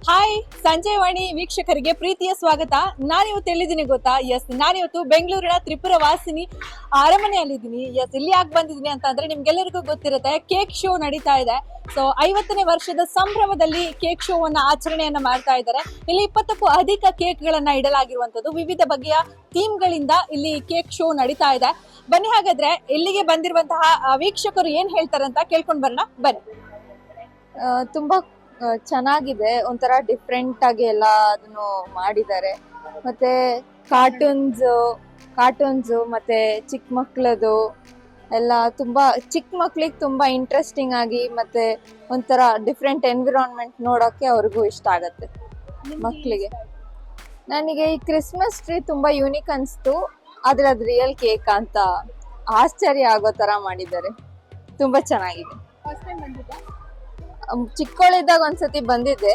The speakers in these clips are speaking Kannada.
ಹಾಯ್ ಸಂಜಯವಾಣಿ ವೀಕ್ಷಕರಿಗೆ ಪ್ರೀತಿಯ ಸ್ವಾಗತ. ನಾನಿವತ್ತು ಎಲ್ಲಿದ್ದೀನಿ ಗೊತ್ತಾ? ನಾನಿವತ್ತು ಬೆಂಗಳೂರಿನ ತ್ರಿಪುರ ವಾಸಿನಿ ಅರಮನೆಯಲ್ಲಿದ್ದೀನಿ. ಇಲ್ಲಿ ಯಾಕೆ ಬಂದಿದ್ದೀನಿ ಅಂತಂದ್ರೆ ನಿಮ್ಗೆಲ್ಲರಿಗೂ ಗೊತ್ತಿರುತ್ತೆ, ಕೇಕ್ ಶೋ ನಡೀತಾ ಇದೆ. ಸೊ 50ನೇ ವರ್ಷದ ಸಂಭ್ರಮದಲ್ಲಿ ಕೇಕ್ ಶೋವನ್ನ ಆಚರಣೆಯನ್ನ ಮಾಡ್ತಾ ಇದ್ದಾರೆ. ಇಲ್ಲಿ 20ಕ್ಕೂ ಅಧಿಕ ಕೇಕ್ ಗಳನ್ನ ಇಡಲಾಗಿರುವಂತದ್ದು. ವಿವಿಧ ಬಗೆಯ ಥೀಮ್ ಗಳಿಂದ ಇಲ್ಲಿ ಕೇಕ್ ಶೋ ನಡೀತಾ ಇದೆ. ಬನ್ನಿ ಹಾಗಾದ್ರೆ ಇಲ್ಲಿಗೆ ಬಂದಿರುವಂತಹ ವೀಕ್ಷಕರು ಏನ್ ಹೇಳ್ತಾರೆ ಅಂತ ಕೇಳ್ಕೊಂಡ್ ಬರೋಣ ಬನ್ನಿ. ತುಂಬಾ ಚೆನ್ನಾಗಿದೆ, ಒಂಥರ ಡಿಫ್ರೆಂಟ್ ಆಗಿ ಎಲ್ಲ ಅದನ್ನು ಮಾಡಿದ್ದಾರೆ. ಮತ್ತೆ ಕಾರ್ಟೂನ್ಸ್ ಮತ್ತೆ ಚಿಕ್ಕ ಮಕ್ಳದು ಎಲ್ಲ ತುಂಬಾ ಚಿಕ್ಕ ಮಕ್ಳಿಗೆ ತುಂಬಾ ಇಂಟ್ರೆಸ್ಟಿಂಗ್ ಆಗಿ ಮತ್ತೆ ಒಂಥರ ಡಿಫ್ರೆಂಟ್ ಎನ್ವಿರಾನ್ಮೆಂಟ್ ನೋಡೋಕೆ ಅವ್ರಿಗೂ ಇಷ್ಟ ಆಗತ್ತೆ ಮಕ್ಳಿಗೆ. ನನಗೆ ಈ ಕ್ರಿಸ್ಮಸ್ ಟ್ರೀ ತುಂಬಾ ಯೂನಿಕ್ ಅನ್ಸ್ತು, ಆದ್ರೆ ಅದು ರಿಯಲ್ ಕೇಕ್ ಅಂತ ಆಶ್ಚರ್ಯ ಆಗೋ ತರ ಮಾಡಿದ್ದಾರೆ. ತುಂಬಾ ಚೆನ್ನಾಗಿದೆ. ಚಿಕ್ಕವಳಿದ್ದಾಗ ಒಂದ್ಸತಿ ಬಂದಿದ್ದೆ,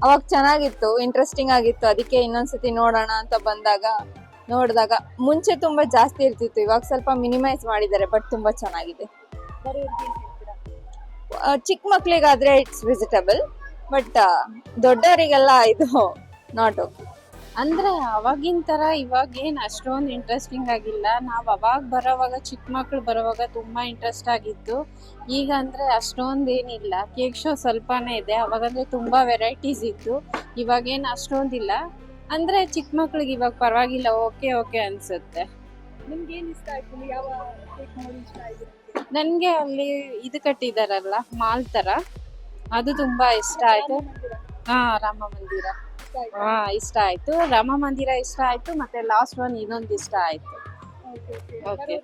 ಅವಾಗ ಚೆನ್ನಾಗಿತ್ತು, ಇಂಟ್ರೆಸ್ಟಿಂಗ್ ಆಗಿತ್ತು. ಅದಕ್ಕೆ ಇನ್ನೊಂದ್ಸತಿ ನೋಡೋಣ ಅಂತ ನೋಡಿದಾಗ ಮುಂಚೆ ತುಂಬಾ ಜಾಸ್ತಿ ಇರ್ತಿತ್ತು, ಇವಾಗ ಸ್ವಲ್ಪ ಮಿನಿಮೈಸ್ ಮಾಡಿದ್ದಾರೆ. ಬಟ್ ತುಂಬಾ ಚೆನ್ನಾಗಿದೆ. ಚಿಕ್ಕ ಮಕ್ಳಿಗಾದ್ರೆ ಇಟ್ಸ್ ವಿಸಿಟಬಲ್, ಬಟ್ ದೊಡ್ಡವರಿಗೆಲ್ಲ ಇದು ನಾಟ್ ಓಕೆ. ಅಂದ್ರೆ ಅವಾಗಿನ ತರ ಇವಾಗ ಏನ್ ಅಷ್ಟೊಂದು ಇಂಟ್ರೆಸ್ಟಿಂಗ್ ಆಗಿಲ್ಲ. ನಾವ್ ಅವಾಗ ಬರೋವಾಗ ಚಿಕ್ಕ ಮಕ್ಳು ಬರೋವಾಗ ತುಂಬಾ ಇಂಟ್ರೆಸ್ಟ್ ಆಗಿತ್ತು. ಈಗ ಅಂದ್ರೆ ಅಷ್ಟೊಂದ್ ಏನಿಲ್ಲ. ಕೇಕ್ ಶೋ ಸ್ವಲ್ಪನೇ ಇದೆ, ಅವಾಗಂದ್ರೆ ತುಂಬಾ ವೆರೈಟೀಸ್ ಇತ್ತು. ಇವಾಗ ಏನ್ ಅಷ್ಟೊಂದಿಲ್ಲ. ಅಂದ್ರೆ ಚಿಕ್ಕ ಮಕ್ಳಿಗೆ ಇವಾಗ ಪರವಾಗಿಲ್ಲ, ಓಕೆ ಅನ್ಸುತ್ತೆ. ನಿಮ್ಗೆ ಏನ್ ಇಷ್ಟ ಆಯ್ತು? ಯಾವ ಕೇಕ್ ನೋಡಿ ಇಷ್ಟ ಆಯ್ತು? ನನ್ಗೆ ಅಲ್ಲಿ ಇದು ಕಟ್ಟಿದಾರಲ್ಲ ಮಾಲ್ ತರ, ಅದು ತುಂಬಾ ಇಷ್ಟ ಆಯ್ತು. ರಾಮ ಮಂದಿರ ಇಷ್ಟ ಆಯ್ತು. ರಾಮ ಮಂದಿರ ಇಷ್ಟ ಆಯ್ತು. ಮತ್ತೆ ಲಾಸ್ಟ್ ಒನ್ ಇನ್ನೊಂದು ಇಷ್ಟ ಆಯ್ತು. ಓಕೆ,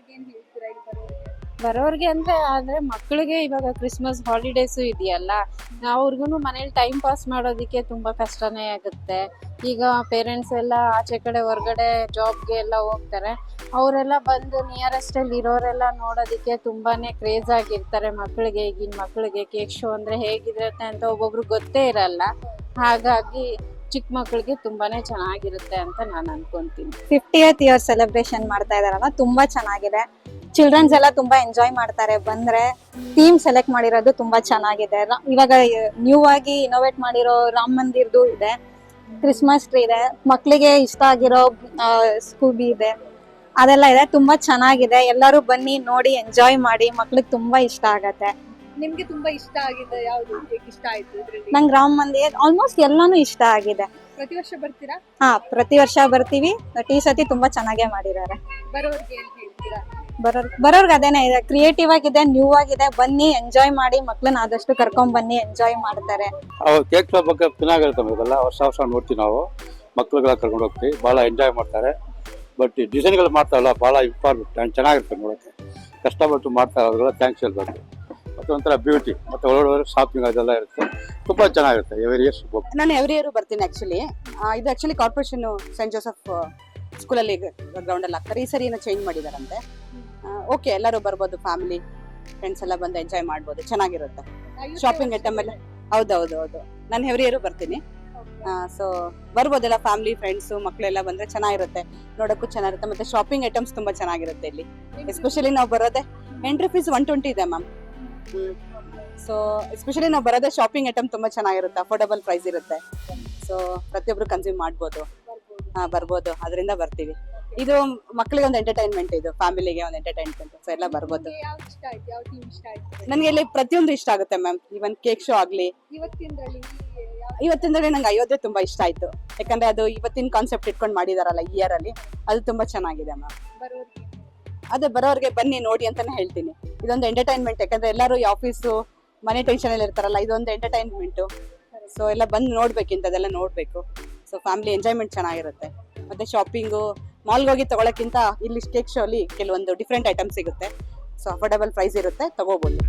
ಬರೋರ್ಗೆ ಅಂದ್ರೆ ಮಕ್ಕಳಿಗೆ ಇವಾಗ ಕ್ರಿಸ್ಮಸ್ ಹಾಲಿಡೇಸು ಇದೆಯಲ್ಲ, ಅವ್ರಿಗೂ ಮನೇಲಿ ಟೈಮ್ ಪಾಸ್ ಮಾಡೋದಿಕ್ಕೆ ತುಂಬಾ ಕಷ್ಟನೇ ಆಗುತ್ತೆ. ಈಗ ಪೇರೆಂಟ್ಸ್ ಎಲ್ಲ ಆಚೆ ಕಡೆ ಹೊರಗಡೆ ಜಾಬ್ಗೆ ಎಲ್ಲ ಹೋಗ್ತಾರೆ. ಅವರೆಲ್ಲ ಬಂದು ನಿಯರೆಸ್ಟ್ ಅಲ್ಲಿ ಇರೋರೆಲ್ಲ ನೋಡೋದಿಕ್ಕೆ ತುಂಬಾನೇ ಕ್ರೇಜ್ ಆಗಿರ್ತಾರೆ. ಮಕ್ಕಳಿಗೆ, ಈಗಿನ ಮಕ್ಕಳಿಗೆ ಕೇಕ್ ಶೋ ಅಂದ್ರೆ ಹೇಗಿರುತ್ತೆ ಅಂತ ಒಬ್ಬೊಬ್ರು ಗೊತ್ತೇ ಇರಲ್ಲ. ಹಾಗಾಗಿ ಚಿಕ್ಕ ಮಕ್ಕಳಿಗೆ ತುಂಬಾನೇ ಚೆನ್ನಾಗಿರುತ್ತೆ ಅಂತ ನಾನು ಅನ್ಕೊಂತೀನಿ. 50th ಇಯರ್ ಸೆಲೆಬ್ರೇಷನ್ ಮಾಡ್ತಾ ಇದಾರಲ್ಲ, ತುಂಬಾ ಚೆನ್ನಾಗಿದೆ. ಚಿಲ್ಡ್ರನ್ಸ್ ಎಲ್ಲ ತುಂಬಾ ಎಂಜಾಯ್ ಮಾಡ್ತಾರೆ. ಬಂದ್ರೆ ಥೀಮ್ ಸೆಲೆಕ್ಟ್ ಮಾಡಿರೋದು ತುಂಬಾ ಚೆನ್ನಾಗಿದೆ. ಇವಾಗ ನ್ಯೂ ಆಗಿ ಇನೋವೇಟ್ ಮಾಡಿರೋ ರಾಮ ಮಂದಿರ್ದು ಇದೆ, ಕ್ರಿಸ್ಮಸ್ ಟ್ರೀ ಇದೆ, ಮಕ್ಳಿಗೆ ಇಷ್ಟ ಆಗಿರೋ ಸ್ಕೂಬಿ ಇದೆ, ಅದೆಲ್ಲ ಇದೆ. ತುಂಬಾ ಚೆನ್ನಾಗಿದೆ. ಎಲ್ಲರೂ ಬನ್ನಿ, ನೋಡಿ, ಎಂಜಾಯ್ ಮಾಡಿ. ಮಕ್ಳಿಗೆ ತುಂಬಾ ಇಷ್ಟ ಆಗತ್ತೆ. ನಿಮ್ಗೆ ತುಂಬಾ ಇಷ್ಟ ಆಗಿದೆ ಯಾವ್ದು ಕೇಕ್ ಇಷ್ಟ ಆಯ್ತು ಇದ್ರಲ್ಲಿ? ನಂಗೆ ರಾಮ ಮಂದಿರ್ ಆಲ್ಮೋಸ್ಟ್ ಎಲ್ಲಾನು ಇಷ್ಟ ಆಗಿದೆ. ಪ್ರತಿ ವರ್ಷ ಬರ್ತೀರಾ? ಪ್ರತಿ ವರ್ಷ ಬರ್ತೀವಿ. ಬಟ್ ಈ ಸತಿ ತುಂಬಾ ಚೆನ್ನಾಗೇ ಮಾಡಿದ್ದಾರೆ. ಬರೋರ್ಗೆ ಏನ್ ಹೇಳ್ತೀರಾ? ಬರೋರ್ಗೆ ಅದೇನೆ ಇದೆ, ಕ್ರಿಯೇಟಿವ್ ಆಗಿದೆ, ನ್ಯೂ ಆಗಿದೆ. ಬನ್ನಿ, ಎಂಜಾಯ್ ಮಾಡಿ. ಮಕ್ಳನ್ನ ಆದಷ್ಟು ಕರ್ಕೊಂಡ್ ಬನ್ನಿ, ಎಂಜಾಯ್ ಮಾಡ್ತಾರೆ. ಕೇಕ್ ಶಾಪ್ ಬಗ್ಗೆ ಚೆನ್ನಾಗಿರುತ್ತೆ. ಇದೆಲ್ಲ ವರ್ಷ ನೋಡ್ತೀವಿ ನಾವು. ಮಕ್ಳುಗಳ ಕರ್ಕೊಂಡು ಹೋಗ್ತೀವಿ, ಬಹಳ ಎಂಜಾಯ್ ಮಾಡ್ತಾರೆ. ಬಟ್ ಈ ಡಿಸೈನ್ಗಳು ಮಾಡ್ತಾರಲ್ಲ, ಬಹಳ ಇಂಪಾರ್ಟೆಂಟ್, ಚೆನ್ನಾಗಿರುತ್ತೆ ನೋಡೋಕ್ಕೆ. ಕಷ್ಟಪಟ್ಟು ಮಾಡ್ತಾರೆ, ಅವ್ರಿಗೆಲ್ಲ ಥ್ಯಾಂಕ್ಸ್ ಹೇಳ್ಬೇಕು. ಮತ್ತೆ ಒಂಥರ ಬ್ಯೂಟಿ, ಮತ್ತೆ ಒಳಗಡೆ ಶಾಪಿಂಗ್ ಅದೆಲ್ಲ ಇರುತ್ತೆ. ತುಂಬಾ ಚೆನ್ನಾಗಿರುತ್ತೆ. ಎವ್ರಿ ಇಯರ್ ನಾನು ಎವ್ರಿ ಇಯರ್ ಬರ್ತೀನಿ. ಇದು ಆಕ್ಚುಲಿ ಕಾರ್ಪೊರೇಷನ್ ಸೆಂಟ್ ಜೋಸೆಫ್ ಸ್ಕೂಲಲ್ಲಿ ಗ್ರೌಂಡ್ ಅಲ್ಲಿ ಆಗ್ತಾರೆ. ಈ ಸರಿ ಏನೋ ಚೇಂಜ್ ಮಾಡಿದಾರಂತೆ. ಓಕೆ, ಎಲ್ಲರೂ ಬರ್ಬೋದು, ಫ್ಯಾಮಿಲಿ ಫ್ರೆಂಡ್ಸ್ ಎಲ್ಲ ಬಂದು ಎಂಜಾಯ್ ಮಾಡ್ಬೋದು, ಚೆನ್ನಾಗಿರುತ್ತೆ. ಶಾಪಿಂಗ್ ಐಟಮ್ ಎಲ್ಲ ಹೌದು ನಾನು ಎವ್ರಿ ಇಯರ್ ಬರ್ತೀನಿ. ಸೊ ಬರ್ಬೋದೆಲ್ಲ, ಫ್ಯಾಮಿಲಿ ಫ್ರೆಂಡ್ಸ್ ಮಕ್ಕಳೆಲ್ಲ ಬಂದ್ರೆ ಚೆನ್ನಾಗಿರುತ್ತೆ, ನೋಡಕ್ಕೂ ಚೆನ್ನಾಗಿರುತ್ತೆ. ಮತ್ತೆ ಶಾಪಿಂಗ್ ಐಟಮ್ಸ್ ತುಂಬಾ ಚೆನ್ನಾಗಿರುತ್ತೆ ಇಲ್ಲಿ. ಎಸ್ಪೆಷಲಿ ನಾವು ಬರೋದೇ ಎಂಟ್ರಿ ಫೀಸ್ 120 ಇದೆ ಮ್ಯಾಮ್. ಸೊ ಎಸ್ಪೆಷಲಿ ನಾವು ಬರೋದೇ ಶಾಪಿಂಗ್ ಐಟಮ್ ತುಂಬಾ ಚೆನ್ನಾಗಿರುತ್ತೆ, ಅಫೋರ್ಡಬಲ್ ಪ್ರೈಸ್ ಇರುತ್ತೆ. ಸೊ ಪ್ರತಿಯೊಬ್ರು ಕನ್ಸ್ಯೂಮ್ ಮಾಡ್ಬೋದು, ಬರ್ಬೋದು. ಅದರಿಂದ ಬರ್ತೀವಿ. ಇದು ಮಕ್ಕಳಿಗೆ ಒಂದು ಎಂಟರ್ಟೈನ್ಮೆಂಟ್, ಇದು ಫ್ಯಾಮಿಲಿಗೆ ಒಂದು ಎಂಟರ್ಟೈನ್ಮೆಂಟ್. ಸೊ ಎಲ್ಲ ಬರ್ಬೋದು. ಯಾವ್ದು ಇಷ್ಟ ಆಯ್ತು? ಯಾವ ಥೀಮ್ ಇಷ್ಟ ಆಯ್ತು? ನನಗೆ ಇಲ್ಲಿ ಪ್ರತಿಯೊಂದು ಇಷ್ಟ ಆಗುತ್ತೆ ಮ್ಯಾಮ್. ಇವನ್ ಕೇಕ್ ಶೋ ಆಗ್ಲಿ, ಇವತ್ತಿಂದ್ರಲ್ಲಿ ನಂಗೆ ಅಯೋಧ್ಯೆ ತುಂಬಾ ಇಷ್ಟ ಆಯ್ತು. ಯಾಕಂದ್ರೆ ಅದು ಇವತ್ತಿನ ಕಾನ್ಸೆಪ್ಟ್ ಇಟ್ಕೊಂಡು ಮಾಡಿದಾರಲ್ಲ ಈ ಇಯರ್ ಅಲ್ಲಿ, ಅದು ತುಂಬಾ ಚೆನ್ನಾಗಿದೆ ಮ್ಯಾಮ್. ಅದೇ ಬರೋರ್ಗೆ ಬನ್ನಿ, ನೋಡಿ ಅಂತಾನೆ ಹೇಳ್ತೀನಿ. ಇದೊಂದು ಎಂಟರ್ಟೈನ್ಮೆಂಟ್, ಯಾಕಂದ್ರೆ ಎಲ್ಲರೂ ಈ ಆಫೀಸು ಮನೆ ಟೆನ್ಷನ್ ಅಲ್ಲಿ ಇರ್ತಾರಲ್ಲ, ಇದೊಂದು ಎಂಟರ್ಟೈನ್ಮೆಂಟ್. ಸೊ ಎಲ್ಲ ಬಂದು ನೋಡ್ಬೇಕಿಂತದೆಲ್ಲ ನೋಡ್ಬೇಕು. ಸೊ ಫ್ಯಾಮಿಲಿ ಎಂಜಾಯ್ಮೆಂಟ್ ಚೆನ್ನಾಗಿರುತ್ತೆ. ಮತ್ತೆ ಶಾಪಿಂಗು ಮಾಲ್ಗೆ ಹೋಗಿ ತಗೊಳಕ್ಕಿಂತ ಇಲ್ಲಿ ಕೇಕ್ ಶೋ ಅಲ್ಲಿ ಕೆಲವೊಂದು ಡಿಫ್ರೆಂಟ್ ಐಟಮ್ ಸಿಗುತ್ತೆ. ಸೊ ಅಫೋರ್ಡಬಲ್ ಪ್ರೈಸ್ ಇರುತ್ತೆ, ತಗೋಬಹುದು.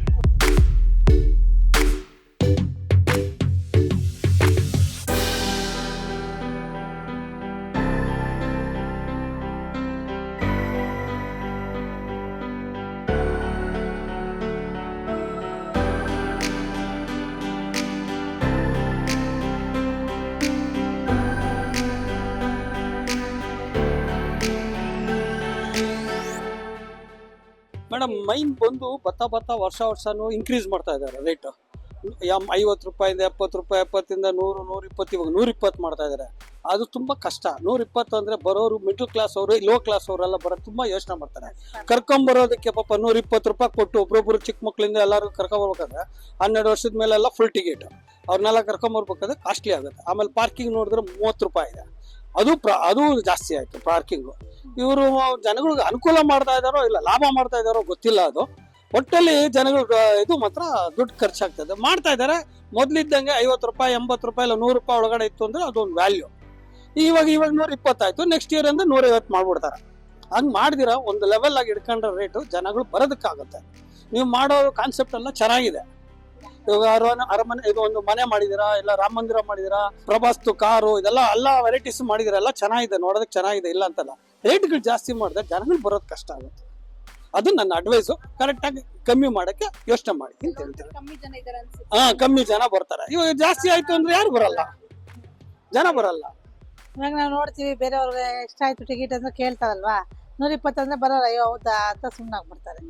ಮೇಡಮ್, ಮೈನ್ ಬಂದು ಬರ್ತಾ ವರ್ಷನೂ ಇನ್ಕ್ರೀಸ್ ಮಾಡ್ತಾ ಇದ್ದಾರೆ ರೇಟ್. 50 ರೂಪಾಯಿಂದ 70 ರೂಪಾಯಿ, 70ಇಂದ 100, 120, ಇವಾಗ 120 ಮಾಡ್ತಾ ಇದ್ದಾರೆ. ಅದು ತುಂಬಾ ಕಷ್ಟ. 120 ಅಂದ್ರೆ ಬರೋರು ಮಿಡ್ಲ್ ಕ್ಲಾಸ್ ಅವರು, ಲೋ ಕ್ಲಾಸ್ ಅವರೆಲ್ಲ ಬರೋದು ತುಂಬಾ ಯೋಚನೆ ಮಾಡ್ತಾರೆ. ಕರ್ಕೊಂಬರೋದಕ್ಕೆ ಪಾಪ 120 ರೂಪಾಯಿ ಕೊಟ್ಟು ಒಬ್ಬೊಬ್ರು ಚಿಕ್ಕ ಮಕ್ಳಿಂದ ಎಲ್ಲರೂ ಕರ್ಕೊಂಬರ್ಬೇಕಾದ್ರೆ 12 ವರ್ಷದ ಮೇಲೆಲ್ಲ ಫುಲ್ ಟಿಕೆಟ್, ಅವ್ರನ್ನೆಲ್ಲ ಕರ್ಕೊಂಬರ್ಬೇಕಾದ್ರೆ ಕಾಸ್ಟ್ಲಿ ಆಗುತ್ತೆ. ಆಮೇಲೆ ಪಾರ್ಕಿಂಗ್ ನೋಡಿದ್ರೆ 30 ರೂಪಾಯಿ ಇದೆ, ಅದು ಜಾಸ್ತಿ ಆಯ್ತು ಪಾರ್ಕಿಂಗು. ಇವರು ಜನಗಳಿಗೆ ಅನುಕೂಲ ಮಾಡ್ತಾ ಇದ್ದಾರೋ ಇಲ್ಲ ಲಾಭ ಮಾಡ್ತಾ ಇದ್ದಾರೋ ಗೊತ್ತಿಲ್ಲ. ಅದು ಒಟ್ಟಲ್ಲಿ ಜನಗಳು ಇದು ಮಾತ್ರ ದುಡ್ಡು ಖರ್ಚಾಗ್ತದೆ, ಮಾಡ್ತಾ ಇದ್ದಾರೆ. ಮೊದ್ಲಿದ್ದಂಗೆ 50 ರೂಪಾಯಿ, 80 ರೂಪಾಯಿ ಇಲ್ಲ 100 ರೂಪಾಯಿ ಒಳಗಡೆ ಇತ್ತು ಅಂದ್ರೆ ಅದೊಂದು ವ್ಯಾಲ್ಯೂ. ಇವಾಗ 120 ಆಯ್ತು, ನೆಕ್ಸ್ಟ್ ಇಯರ್ ಅಂದ್ರೆ 150 ಮಾಡ್ಬಿಡ್ತಾರೆ. ಹಂಗ್ ಮಾಡಿದಿರ ಒಂದು ಲೆವೆಲ್ ಆಗಿ ಇಟ್ಕೊಂಡ್ರೆ ರೇಟು ಜನಗಳು ಬರೋದಕ್ಕಾಗುತ್ತೆ. ನೀವು ಮಾಡೋ ಕಾನ್ಸೆಪ್ಟ್ ಎಲ್ಲ ಚೆನ್ನಾಗಿದೆ. ಇವಾಗ ಅರಮನೆ ಇದು ಒಂದು ಮನೆ ಮಾಡಿದಿರಾ, ಇಲ್ಲ ರಾಮ ಮಂದಿರ ಮಾಡಿದಿರಾ, ಪ್ರಭಾಸ್ತು ಕಾರು, ಇದೆಲ್ಲ ಎಲ್ಲ ವೆರೈಟೀಸ್ ಮಾಡಿದಿರ, ಎಲ್ಲ ಚೆನ್ನಾಗಿದೆ, ನೋಡೋದಕ್ಕೆ ಚೆನ್ನಾಗಿದೆ, ಇಲ್ಲ ಅಂತಲ್ಲ. ರೇಟ್ಗಳು ಜಾಸ್ತಿ ಮಾಡಿದ್ರೆ ಜನಗಳು ಬರೋದು ಕಷ್ಟ ಆಗುತ್ತೆ. ಅದು ನನ್ನ ಅಡ್ವೈಸು. ಕರೆಕ್ಟ್ ಆಗಿ ಕಮ್ಮಿ ಮಾಡಕ್ಕೆ ಯೋಚನೆ ಮಾಡಿ ಅಂತ ಹೇಳ್ತೀನಿ. ಕಮ್ಮಿ ಜನ ಇದಾರೆ ಅನ್ಸುತ್ತೆ. ಕಮ್ಮಿ ಜನ ಬರ್ತಾರೆ. ಇವಾಗ ಜಾಸ್ತಿ ಆಯ್ತು ಅಂದ್ರೆ ಯಾರು ಬರಲ್ಲ, ಜನ ಬರಲ್ಲ. ಇವಾಗ ನಾವು ನೋಡ್ತೀವಿ ಬೇರೆಯವ್ರಿಗೆ ಎಷ್ಟಾಯ್ತು ಟಿಕೆಟ್ ಅಂತ ಕೇಳ್ತಾರಲ್ವಾ, 120 ಅಂದ್ರೆ ಬರೋಲ್ಲ, ಅಯ್ಯೋ ಹೌದಾ ಅಂತ ಸುಮ್ಮನಾಗ್ಬಿಡ್ತಾರೆ.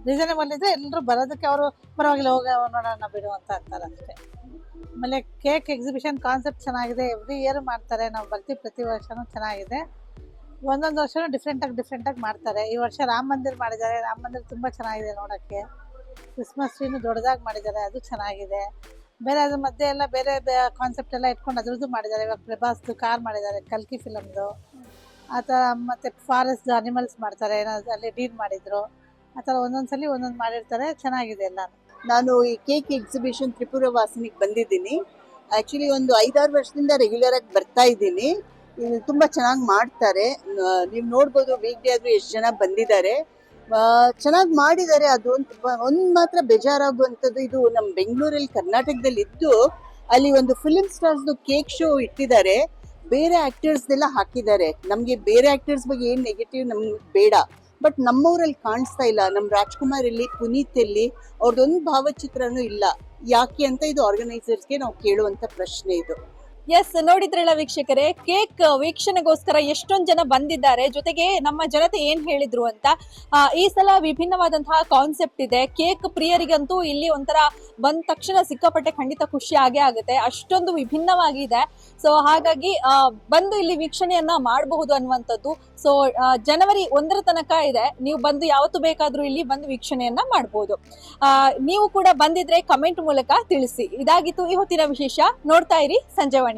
ರೀಸನೇಬಲ್ ಇದ್ರೆ ಎಲ್ಲರೂ ಬರೋದಕ್ಕೆ ಅವರು ಪರವಾಗಿಲ್ಲ ಹೋಗ ನೋಡೋಣ ಬಿಡು ಅಂತ ಅಂತಾರೆ ಅಷ್ಟೇ. ಆಮೇಲೆ ಕೇಕ್ ಎಕ್ಸಿಬಿಷನ್ ಕಾನ್ಸೆಪ್ಟ್ ಚೆನ್ನಾಗಿದೆ, ಎವ್ರಿ ಇಯರ್ ಮಾಡ್ತಾರೆ, ನಾವು ಬರ್ತೀವಿ ಪ್ರತಿ ವರ್ಷನೂ ಚೆನ್ನಾಗಿದೆ. ಒಂದೊಂದು ವರ್ಷನೂ ಡಿಫ್ರೆಂಟ್ ಆಗಿ ಮಾಡ್ತಾರೆ. ಈ ವರ್ಷ ರಾಮ ಮಂದಿರ ಮಾಡಿದ್ದಾರೆ, ರಾಮ ಮಂದಿರ ತುಂಬ ಚೆನ್ನಾಗಿದೆ ನೋಡೋಕ್ಕೆ. ಕ್ರಿಸ್ಮಸ್ ಟ್ರೀನು ದೊಡ್ಡದಾಗಿ ಮಾಡಿದ್ದಾರೆ, ಅದು ಚೆನ್ನಾಗಿದೆ. ಬೇರೆ ಅದ್ರ ಮಧ್ಯೆ ಎಲ್ಲ ಬೇರೆ ಕಾನ್ಸೆಪ್ಟ್ ಎಲ್ಲ ಇಟ್ಕೊಂಡು ಅದ್ರದ್ದು ಮಾಡಿದ್ದಾರೆ. ಇವಾಗ ಪ್ರಭಾಸ್ದು ಕಾರ್ ಮಾಡಿದ್ದಾರೆ, ಕಲ್ಕಿ ಫಿಲಮ್ದು ಆ ಥರ. ಮತ್ತು ಫಾರೆಸ್ಟ್ ಅನಿಮಲ್ಸ್ ಮಾಡ್ತಾರೆ, ಅಲ್ಲಿ ಡೀಲ್ ಮಾಡಿದ್ರು ಆ ಥರ. ಒಂದೊಂದ್ಸಲಿ ಒಂದೊಂದು ಮಾಡಿರ್ತಾರೆ, ಚೆನ್ನಾಗಿದೆ ಎಲ್ಲ. ನಾನು ಈ ಕೇಕ್ ಎಕ್ಸಿಬಿಷನ್ ತ್ರಿಪುರ ವಾಸಿನಿಗೆ ಬಂದಿದ್ದೀನಿ. ಆ್ಯಕ್ಚುಲಿ ಒಂದು 5-6 ವರ್ಷದಿಂದ ರೆಗ್ಯುಲರ್ ಆಗಿ ಬರ್ತಾ ಇದ್ದೀನಿ. ಇಲ್ಲಿ ತುಂಬ ಚೆನ್ನಾಗಿ ಮಾಡ್ತಾರೆ. ನೀವು ನೋಡ್ಬೋದು ವೀಕ್ ಡೇ ಆದರೂ ಎಷ್ಟು ಜನ ಬಂದಿದ್ದಾರೆ, ಚೆನ್ನಾಗಿ ಮಾಡಿದ್ದಾರೆ. ಅದು ಒಂದು ಮಾತ್ರ ಬೇಜಾರಾಗುವಂಥದ್ದು, ಇದು ನಮ್ಮ ಬೆಂಗಳೂರಲ್ಲಿ ಕರ್ನಾಟಕದಲ್ಲಿ ಇದ್ದು ಅಲ್ಲಿ ಒಂದು ಫಿಲ್ಮ್ ಸ್ಟಾರ್ಸ್ದು ಕೇಕ್ ಶೋ ಇಟ್ಟಿದ್ದಾರೆ, ಬೇರೆ ಆ್ಯಕ್ಟರ್ಸ್ದೆಲ್ಲ ಹಾಕಿದ್ದಾರೆ. ನಮಗೆ ಬೇರೆ ಆ್ಯಕ್ಟರ್ಸ್ ಬಗ್ಗೆ ಏನು ನೆಗೆಟಿವ್ ನಮ್ಗೆ ಬೇಡ, ಬಟ್ ನಮ್ಮೂರಲ್ಲಿ ಕಾಣಿಸ್ತಾ ಇಲ್ಲ. ನಮ್ಮ ರಾಜ್ಕುಮಾರ್ ಇಲ್ಲಿ, ಪುನೀತ್ ಇಲ್ಲಿ, ಅವ್ರದ್ದೊಂದು ಭಾವಚಿತ್ರನೂ ಇಲ್ಲ. ಯಾಕೆ ಅಂತ ಇದು ಆರ್ಗನೈಸರ್ಸ್ಗೆ ನಾವು ಕೇಳುವಂಥ ಪ್ರಶ್ನೆ ಇದು. ಎಸ್, ನೋಡಿದ್ರಲ್ಲ ವೀಕ್ಷಕರೇ, ಕೇಕ್ ವೀಕ್ಷಣೆಗೋಸ್ಕರ ಎಷ್ಟೊಂದು ಜನ ಬಂದಿದ್ದಾರೆ. ಜೊತೆಗೆ ನಮ್ಮ ಜನತೆ ಏನ್ ಹೇಳಿದ್ರು ಅಂತ, ಈ ಸಲ ವಿಭಿನ್ನವಾದಂತಹ ಕಾನ್ಸೆಪ್ಟ್ ಇದೆ. ಕೇಕ್ ಪ್ರಿಯರಿಗಂತೂ ಇಲ್ಲಿ ಒಂಥರ ಬಂದ ತಕ್ಷಣ ಸಿಕ್ಕಾಪಟ್ಟೆ ಖಂಡಿತ ಖುಷಿ ಆಗೇ ಆಗುತ್ತೆ, ಅಷ್ಟೊಂದು ವಿಭಿನ್ನವಾಗಿದೆ. ಸೊ ಹಾಗಾಗಿ ಬಂದು ಇಲ್ಲಿ ವೀಕ್ಷಣೆಯನ್ನ ಮಾಡಬಹುದು ಅನ್ನುವಂಥದ್ದು. ಸೊ ಜನವರಿ 1 ತನಕ ಇದೆ, ನೀವು ಬಂದು ಯಾವತ್ತು ಬೇಕಾದ್ರೂ ಇಲ್ಲಿ ಬಂದು ವೀಕ್ಷಣೆಯನ್ನ ಮಾಡಬಹುದು. ನೀವು ಕೂಡ ಬಂದಿದ್ರೆ ಕಮೆಂಟ್ ಮೂಲಕ ತಿಳಿಸಿ. ಇದಾಗಿತ್ತು ಈ ಹೊತ್ತಿನ ವಿಶೇಷ. ನೋಡ್ತಾ ಇರಿ ಸಂಜೆವಾಣಿ.